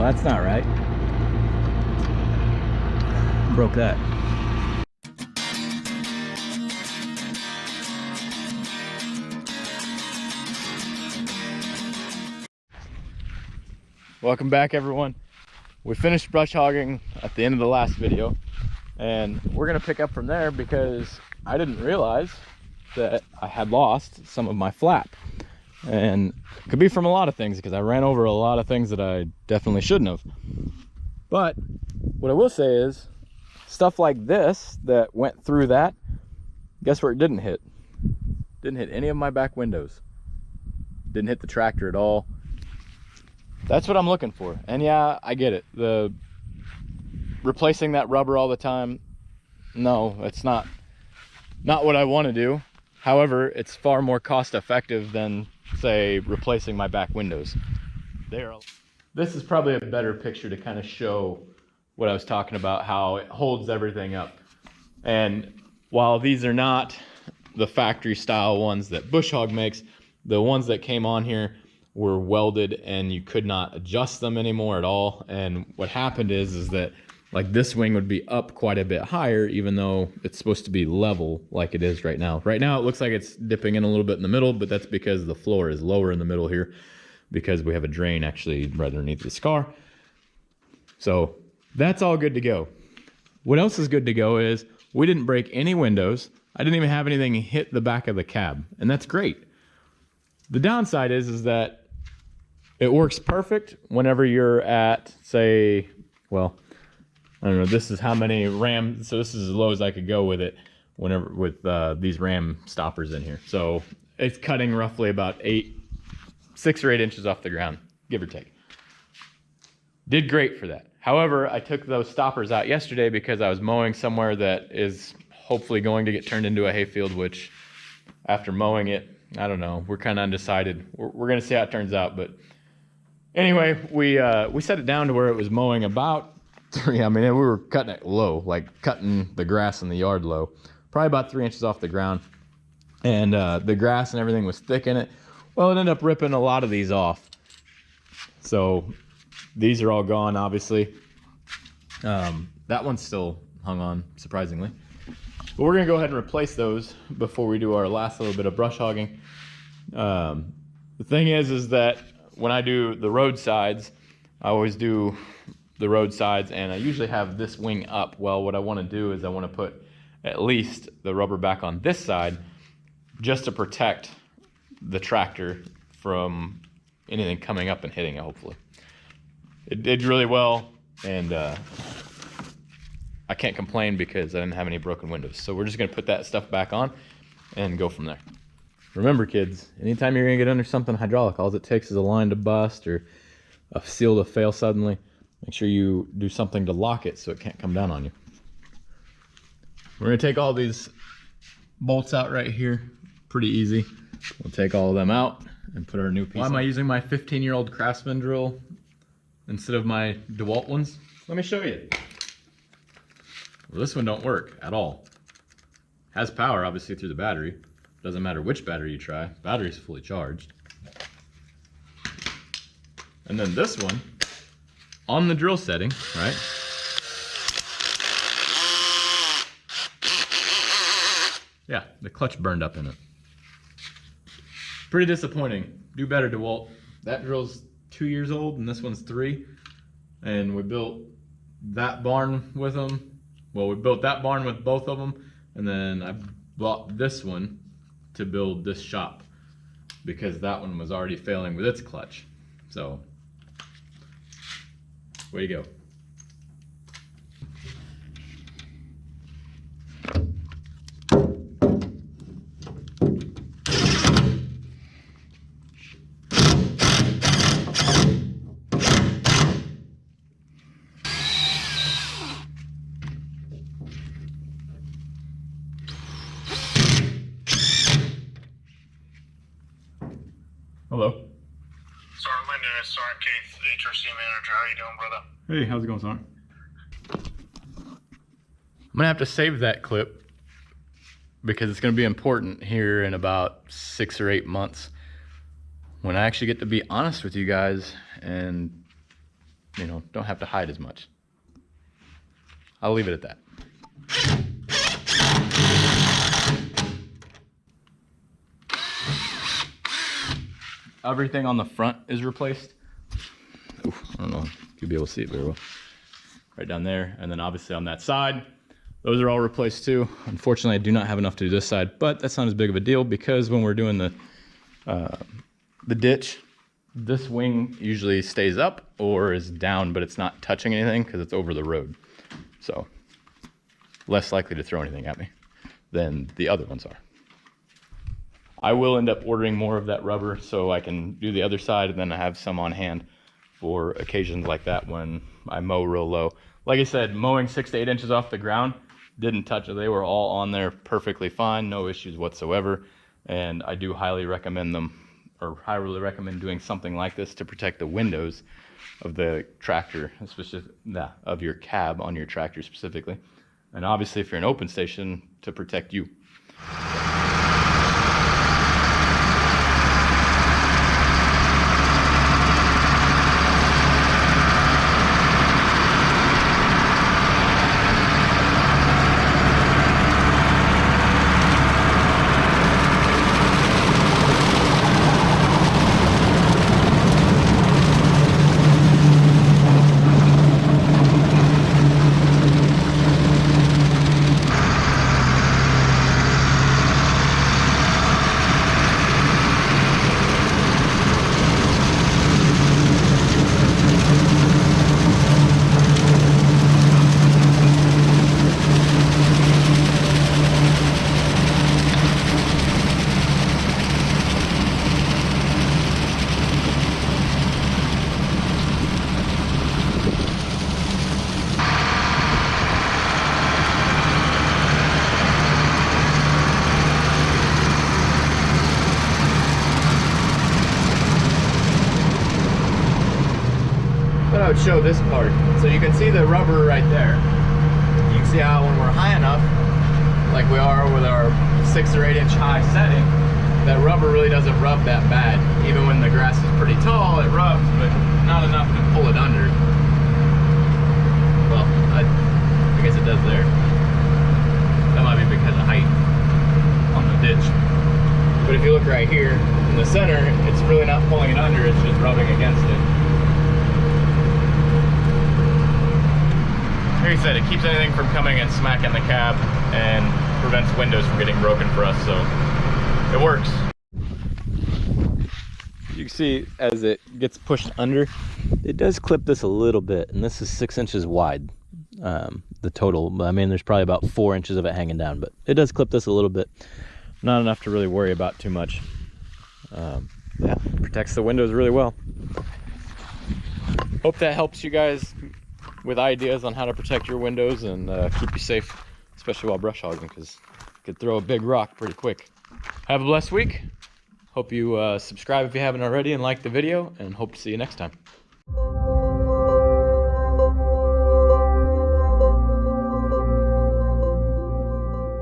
that's not right. Broke that. Welcome back, everyone. We finished brush hogging at the end of the last video, and we're gonna pick up from there because I didn't realize that I had lost some of my flap. And it could be from a lot of things, because I ran over a lot of things that I definitely shouldn't have. But what I will say is, stuff like this that went through that, guess where it didn't hit? Didn't hit any of my back windows. Didn't hit the tractor at all. That's what I'm looking for. And yeah, I get it. The replacing that rubber all the time, no, it's not what I want to do. However, it's far more cost effective than, say, replacing my back windows. This is probably a better picture to kind of show what I was talking about, how it holds everything up. And while these are not the factory style ones that Bush Hog makes, the ones that came on here were welded and you could not adjust them anymore at all. And what happened is that like this wing would be up quite a bit higher, even though it's supposed to be level like it is right now. Right now it looks like it's dipping in a little bit in the middle, but that's because the floor is lower in the middle here, because we have a drain actually right underneath this car. So that's all good to go. What else is good to go is we didn't break any windows. I didn't even have anything hit the back of the cab, and that's great. The downside is that it works perfect whenever you're at, say, well, I don't know, this is how many ram, so this is as low as I could go with it whenever with these ram stoppers in here. So it's cutting roughly about 6 or 8 inches off the ground, give or take. Did great for that. However, I took those stoppers out yesterday because I was mowing somewhere that is hopefully going to get turned into a hayfield, which after mowing it, I don't know, we're kind of undecided. We're going to see how it turns out. But anyway, we set it down to where it was mowing about 3, I mean, we were cutting it low, like cutting the grass in the yard low, probably about 3 inches off the ground. And the grass and everything was thick in it. Well, it ended up ripping a lot of these off. So these are all gone, obviously. That one's still hung on, surprisingly. But we're gonna go ahead and replace those before we do our last little bit of brush hogging. The thing is that when I do the road sides, I always do the road sides and I usually have this wing up. Well, what I wanna do is I wanna put at least the rubber back on this side just to protect the tractor from anything coming up and hitting it, hopefully. It did really well, and I can't complain because I didn't have any broken windows. So we're just gonna put that stuff back on and go from there. Remember, kids, anytime you're gonna get under something hydraulic, all it takes is a line to bust or a seal to fail suddenly. Make sure you do something to lock it so it can't come down on you. We're gonna take all these bolts out right here, pretty easy. We'll take all of them out and put our new piece. Why am I using my 15-year-old Craftsman drill instead of my DeWalt ones? Let me show you. Well, this one don't work at all. Has power, obviously, through the battery. Doesn't matter which battery you try. Battery's fully charged. And then this one, on the drill setting, right? Yeah, the clutch burned up in it. Pretty disappointing. Do better, DeWalt. That drill's 2 years old and this one's 3. And we built that barn with them. Well, we built that barn with both of them. And then I bought this one to build this shop because that one was already failing with its clutch. So, way to go. Hello. Sergeant Linden, Sergeant Keith, HRC manager. How you doing, brother? Hey, how's it going, Sergeant? I'm gonna have to save that clip because it's gonna be important here in about 6 or 8 months when I actually get to be honest with you guys and you know, don't have to hide as much. I'll leave it at that. Everything on the front is replaced. Oof, I don't know if you'll be able to see it very well. Right down there, and then obviously on that side, those are all replaced too. Unfortunately, I do not have enough to do this side, but that's not as big of a deal because when we're doing the ditch, this wing usually stays up or is down, but it's not touching anything because it's over the road. So less likely to throw anything at me than the other ones are. I will end up ordering more of that rubber so I can do the other side, and then I have some on hand for occasions like that when I mow real low. Like I said, mowing 6 to 8 inches off the ground, didn't touch it. They were all on there perfectly fine, no issues whatsoever. And I do highly recommend them, or highly recommend doing something like this to protect the windows of the tractor, especially of your cab on your tractor specifically. And obviously if you're an open station, to protect you. I would show this part. So you can see the rubber right there. You can see how when we're high enough, like we are with our 6 or 8 inch high setting, that rubber really doesn't rub that bad. Even when the grass is pretty tall, it rubs, but not enough to pull it under. Well, I guess it does there. That might be because of height on the ditch. But if you look right here in the center, it's really not pulling it under, it's just rubbing against it. Like I said, it keeps anything from coming and smacking the cab and prevents windows from getting broken for us, so it works. You can see as it gets pushed under, it does clip this a little bit, and this is 6 inches wide, the total. I mean, there's probably about 4 inches of it hanging down, but it does clip this a little bit. Not enough to really worry about too much. Yeah, protects the windows really well. Hope that helps you guys with ideas on how to protect your windows and keep you safe, especially while brush hogging, because you could throw a big rock pretty quick. Have a blessed week. Hope you subscribe if you haven't already and like the video, and hope to see you next time.